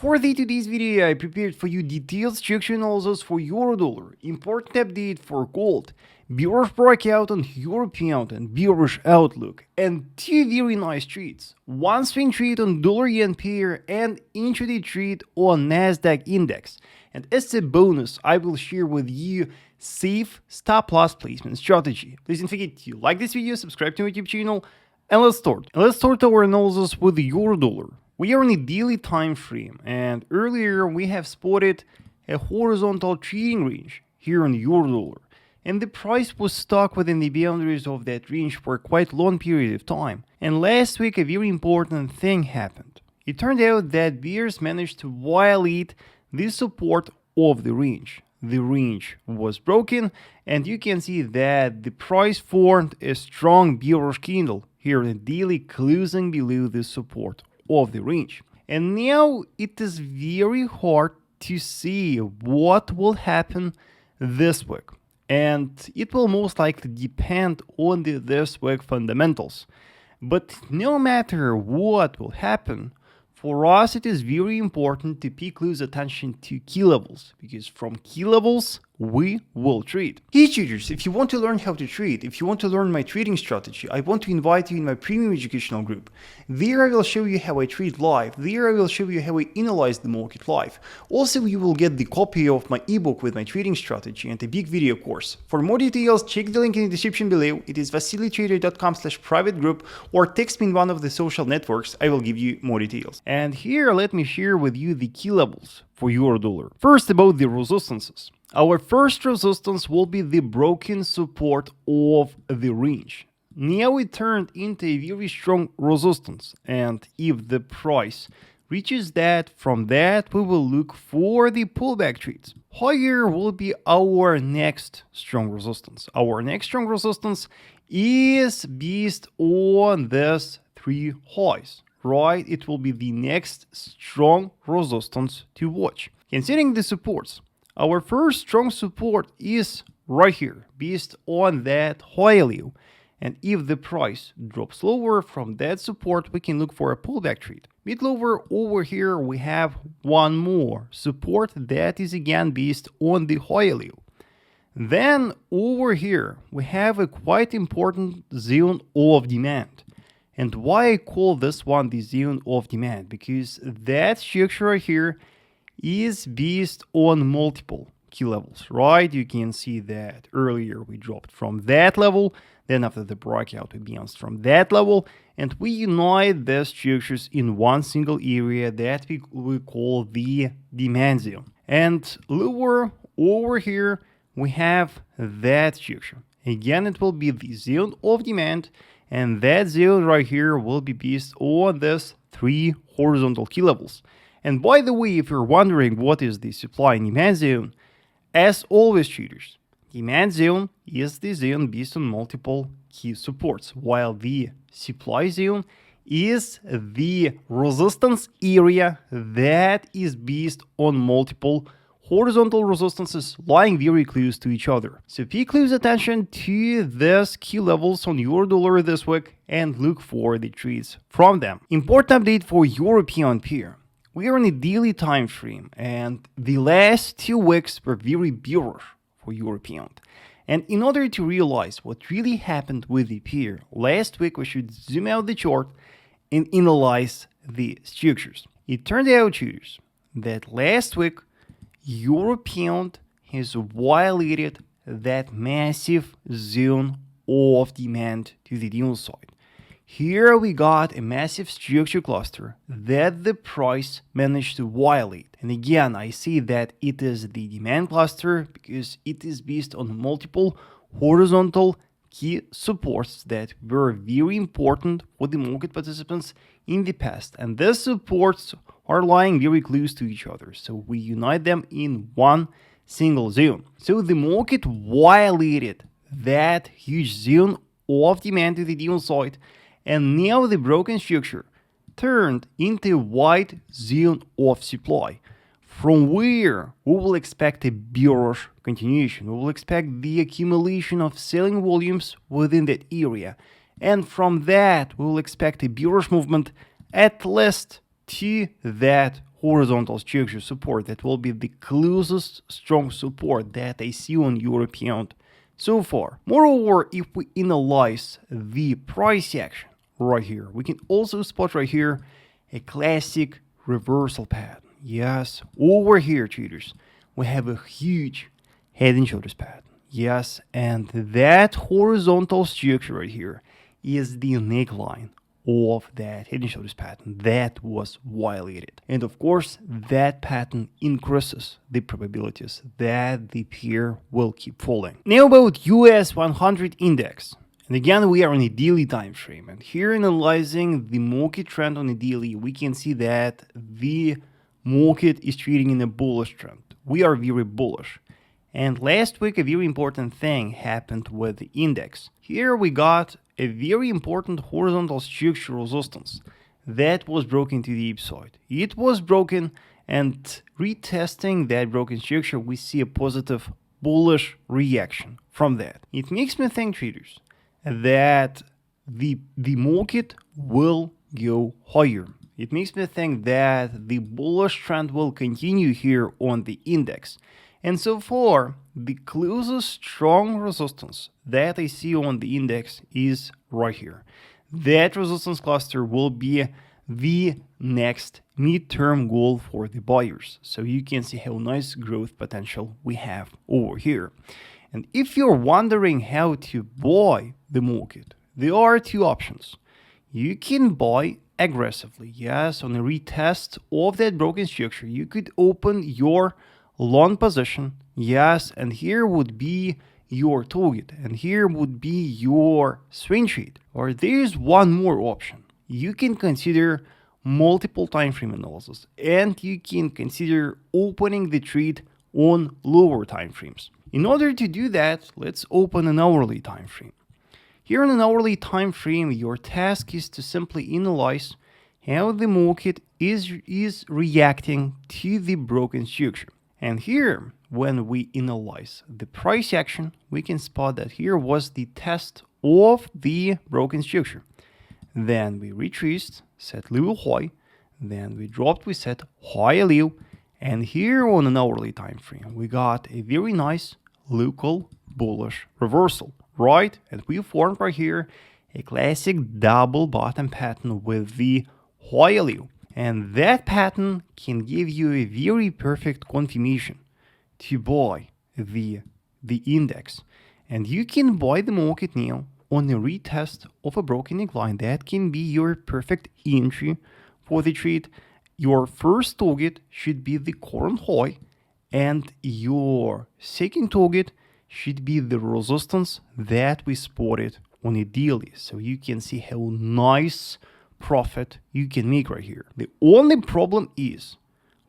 For today's video, I prepared for you detailed structure analysis for euro-dollar, important update for gold, bearish breakout on euro pound and bearish outlook, and two very nice trades. One swing trade on dollar-yen pair and intraday trade on Nasdaq Index. And as a bonus, I will share with you safe stop-loss placement strategy. Please don't forget to like this video, subscribe to my YouTube channel, and let's start. Let's start our analysis with the euro-dollar. We are in a daily time frame, and earlier we have spotted a horizontal trading range here on euro-dollar, and the price was stuck within the boundaries of that range for a quite long period of time. And last week a very important thing happened. It turned out that bears managed to violate the support of the range. The range was broken, and you can see that the price formed a strong bearish candle here in the daily, closing below the support of the range. And now it is very hard to see what will happen this week, and it will most likely depend on the this week fundamentals. But no matter what will happen, for us it is very important to pay close attention to key levels, because from key levels we will trade. Hey traders, if you want to learn how to trade, if you want to learn my trading strategy, I want to invite you in my premium educational group. There I will show you how I trade live. There I will show you how I analyze the market live. Also, you will get the copy of my ebook with my trading strategy and a big video course. For more details, check the link in the description below. It is vasilytrader.com/private group, or text me in one of the social networks. I will give you more details. And here let me share with you the key levels for euro-dollar. First, about the resistances. Our first resistance will be the broken support of the range. Now it turned into a very strong resistance, and if the price reaches that, from that we will look for the pullback trades. Higher will be our next strong resistance. Our next strong resistance is based on these three highs, right? It will be the next strong resistance to watch. Considering the supports, our first strong support is right here, based on that high value. And if the price drops lower from that support, we can look for a pullback trade. Bit lower over here, we have one more support that is again based on the high value. Then over here, we have a quite important zone of demand. And why I call this one the zone of demand? Because that structure here is based on multiple key levels, right? You can see that earlier we dropped from that level, then after the breakout we bounced from that level, and we unite the structures in one single area that we call the demand zone. And lower over here we have that structure. Again, it will be the zone of demand, and that zone right here will be based on this three horizontal key levels. And by the way, if you're wondering what is the supply and demand zone, as always traders, demand zone is the zone based on multiple key supports, while the supply zone is the resistance area that is based on multiple horizontal resistances lying very close to each other. So pay close attention to these key levels on euro-dollar this week and look for the trades from them. Important update for European pair. We are in a daily time frame, and the last 2 weeks were very bearish for European. And in order to realize what really happened with the pair, last week we should zoom out the chart and analyze the structures. It turned out, traders, that last week European has violated that massive zone of demand to the downside. Here we got a massive structure cluster that the price managed to violate. And again, I say that it is the demand cluster because it is based on multiple horizontal key supports that were very important for the market participants in the past. And these supports are lying very close to each other, so we unite them in one single zone. So the market violated that huge zone of demand to the downside, and now the broken structure turned into a wide zone of supply, from where we will expect a bearish continuation. We will expect the accumulation of selling volumes within that area, and from that we will expect a bearish movement at least to that horizontal structure support. That will be the closest strong support that I see on European so far. Moreover, if we analyze the price action right here, we can also spot right here a classic reversal pattern. Yes, over here, traders, we have a huge head and shoulders pattern. Yes, and that horizontal structure right here is the neckline of that head and shoulders pattern that was violated. And of course, that pattern increases the probabilities that the pair will keep falling. Now about US100 Index. And again, we are on a daily time frame. And here analyzing the market trend on a daily, we can see that the market is trading in a bullish trend. We are very bullish. And last week, a very important thing happened with the index. Here we got a very important horizontal structure resistance that was broken to the upside. It was broken, and retesting that broken structure, we see a positive bullish reaction from that. It makes me think, traders, that the market will go higher. It makes me think that the bullish trend will continue here on the index. And so far, the closest strong resistance that I see on the index is right here. That resistance cluster will be the next midterm goal for the buyers. So you can see how nice growth potential we have over here. And if you're wondering how to buy the market, there are two options. You can buy aggressively. Yes, on a retest of that broken structure, you could open your long position. Yes, and here would be your target, and here would be your swing trade. Or there's one more option. You can consider multiple time frame analysis, and you can consider opening the trade on lower time frames. In order to do that, let's open an hourly time frame. Here on an hourly time frame, your task is to simply analyze how the market is reacting to the broken structure. And here, when we analyze the price action, we can spot that here was the test of the broken structure. Then we retraced, set level high, then we dropped, we set high low, and here on an hourly time frame, we got a very nice local bullish reversal, right? And we formed right here a classic double bottom pattern with the high low. And that pattern can give you a very perfect confirmation to buy the index. And you can buy the market now on a retest of a broken neckline. That can be your perfect entry for the trade. Your first target should be the current high, and your second target should be the resistance that we spotted on a daily. So you can see how nice profit you can make right here. The only problem is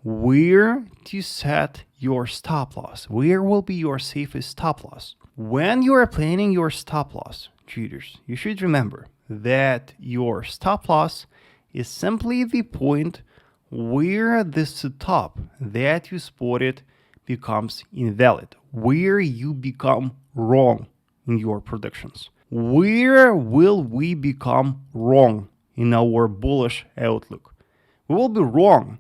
where to set your stop loss. Where will be your safest stop loss? When you are planning your stop loss, traders, you should remember that your stop loss is simply the point where the stop that you spotted becomes invalid, where you become wrong in your predictions. Where will we become wrong in our bullish outlook? We will be wrong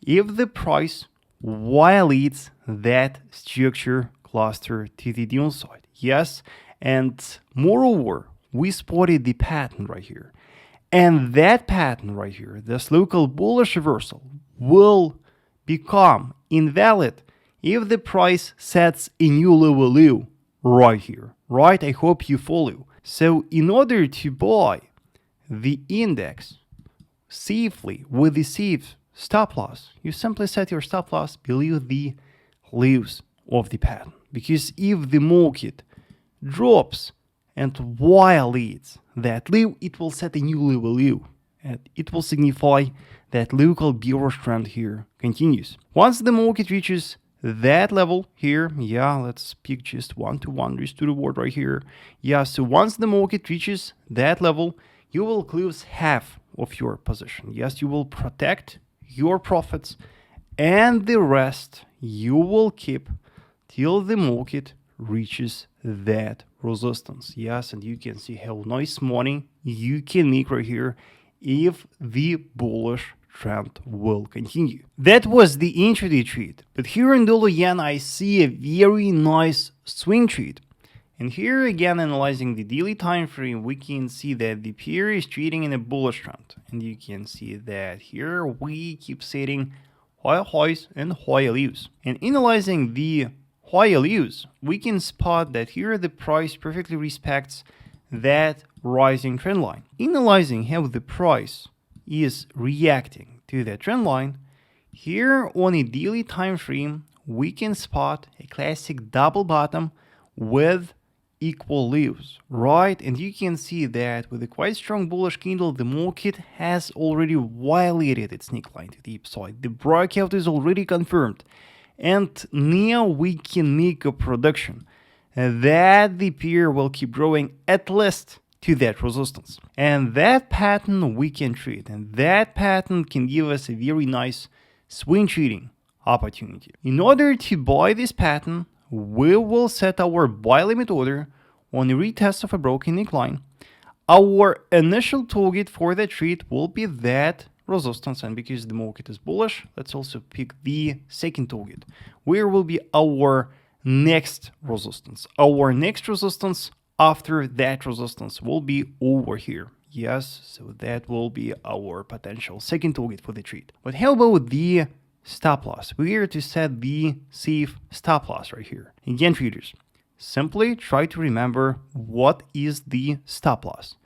if the price violates that structure cluster to the downside. Yes, and moreover, we spotted the pattern right here. And that pattern right here, this local bullish reversal, will become invalid if the price sets a new level low right here, right? I hope you follow. So in order to buy the index safely with the safe stop loss, you simply set your stop loss below the lows of the pattern. Because if the market drops and violates that low, it will set a new level low, and it will signify that local bearish trend here continues. Once the market reaches that level here, let's pick just 1-to-1 risk to reward right here. So once the market reaches that level, you will close half of your position. Yes, you will protect your profits, and the rest you will keep till the market reaches that resistance. Yes, and you can see how nice money you can make right here if the bullish trend will continue. That was the intraday trade, but here in dollar yen I see a very nice swing trade. And here again, analyzing the daily time frame, we can see that the pair is trading in a bullish trend. And you can see that here we keep setting higher highs and higher lows. And analyzing the higher lows, we can spot that here the price perfectly respects that rising trend line. Analyzing how the price is reacting to that trend line, here on a daily time frame, we can spot a classic double bottom with equal lows, right? And you can see that with a quite strong bullish candle, the market has already violated its neckline to the upside. The breakout is already confirmed. And now we can make a prediction that the pair will keep growing at least to that resistance. And that pattern we can trade. And that pattern can give us a very nice swing trading opportunity. In order to buy this pattern, we will set our buy limit order on a retest of a broken neckline. Our initial target for the trade will be that resistance, and because the market is bullish, let's also pick the second target. Where will be our next resistance? Our next resistance after that resistance will be over here. Yes, so that will be our potential second target for the trade. But how about the stop loss? We're to set the safe stop loss right here. Again, traders, simply try to remember what is the stop loss.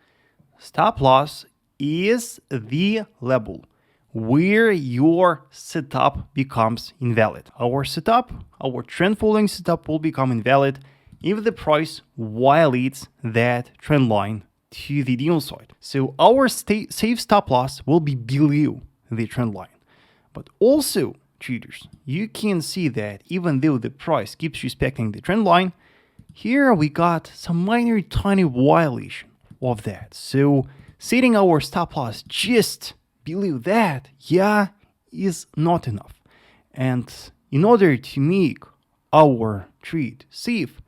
Stop loss is the level where your setup becomes invalid. Our setup, our trend following setup will become invalid if the price violates that trend line to the downside. So our safe stop loss will be below the trend line. But also, traders, you can see that even though the price keeps respecting the trend line, here we got some minor tiny violation of that. So setting our stop loss just below that, yeah, is not enough. And in order to make our trade safe,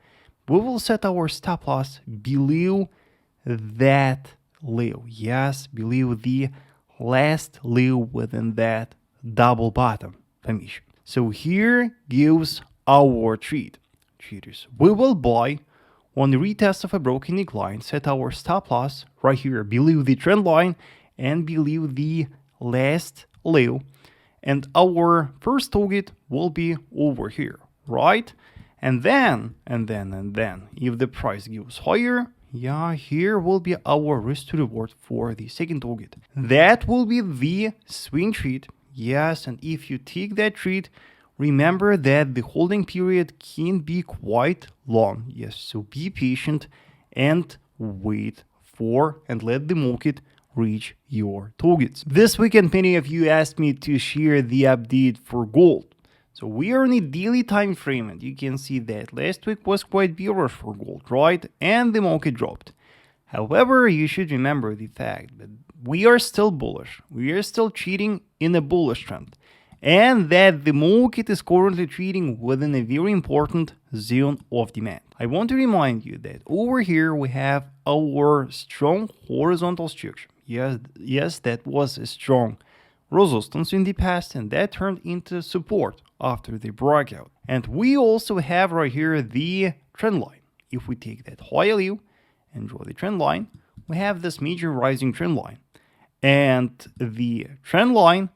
we will set our stop loss below that low. Yes, below the last low within that double bottom formation. So here goes our trade. Traders, we will buy on the retest of a broken neckline, set our stop loss right here below the trend line and below the last low, and our first target will be over here, right? And then if the price goes higher, yeah, here will be our risk to reward for the second target. That will be the swing trade. Yes, and if you take that trade, remember that the holding period can be quite long. Yes, so be patient and wait for and let the market reach your targets. This weekend, many of you asked me to share the update for gold. So we are in a daily time frame, and you can see that last week was quite bearish for gold, right? And the market dropped. However, you should remember the fact that we are still bullish. We are still trading in a bullish trend. And that the market is currently trading within a very important zone of demand. I want to remind you that over here we have our strong horizontal structure. Yes, that was a strong resistance in the past, and that turned into support after the breakout. And we also have right here the trend line. If we take that higher low and draw the trend line, we have this major rising trend line. And the trend line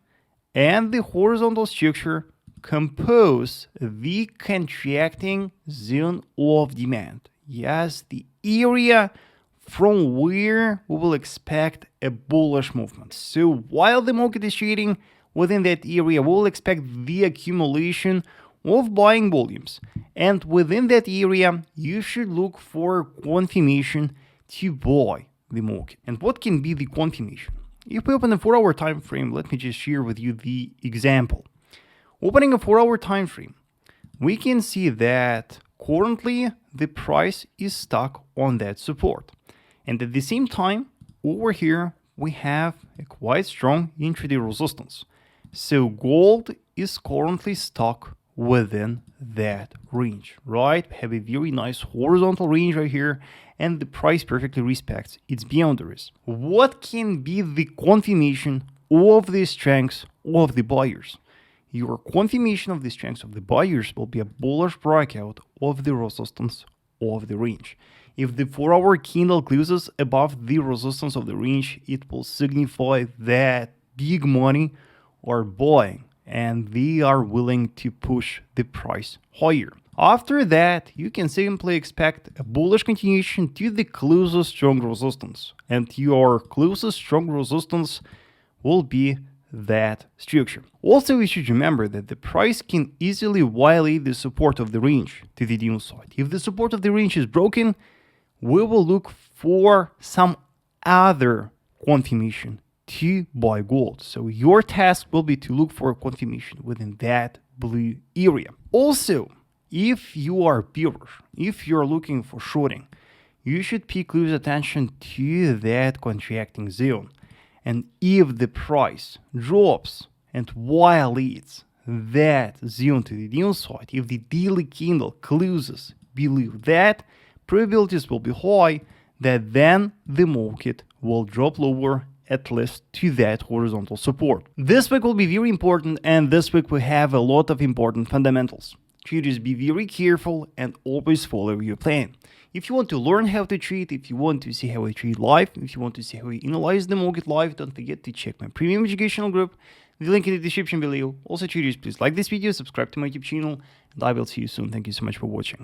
and the horizontal structure compose the contracting zone of demand. Yes, the area from where we will expect a bullish movement. So while the market is trading within that area, we'll expect the accumulation of buying volumes. And within that area, you should look for confirmation to buy the market. And what can be the confirmation? If we open a 4-hour time frame, let me just share with you the example. Opening a 4-hour time frame, we can see that currently the price is stuck on that support. And at the same time, over here, we have a quite strong intraday resistance. So gold is currently stuck within that range, right? We have a very nice horizontal range right here, and the price perfectly respects its boundaries. What can be the confirmation of the strengths of the buyers. Your confirmation of the strengths of the buyers will be a bullish breakout of the resistance of the range. If the 4-hour candle closes above the resistance of the range, it will signify that big money are buying and they are willing to push the price higher. After that, you can simply expect a bullish continuation to the closest strong resistance, and your closest strong resistance will be that structure. Also, we should remember that the price can easily violate the support of the range to the downside. If the support of the range is broken, we will look for some other confirmation to buy gold. So your task will be to look for a confirmation within that blue area. Also, if you are bearish, if you're looking for shorting, you should pay close attention to that contracting zone. And if the price drops and violates that zone to the downside, if the daily candle closes below that, probabilities will be high that then the market will drop lower, at least to that horizontal support. This week will be very important, and this week we have a lot of important fundamentals. Traders, be very careful and always follow your plan. If you want to learn how to trade, if you want to see how I trade live, if you want to see how I analyze the market live, don't forget to check my premium educational group, the link in the description below. Also, traders, please like this video, subscribe to my YouTube channel, and I will see you soon. Thank you so much for watching.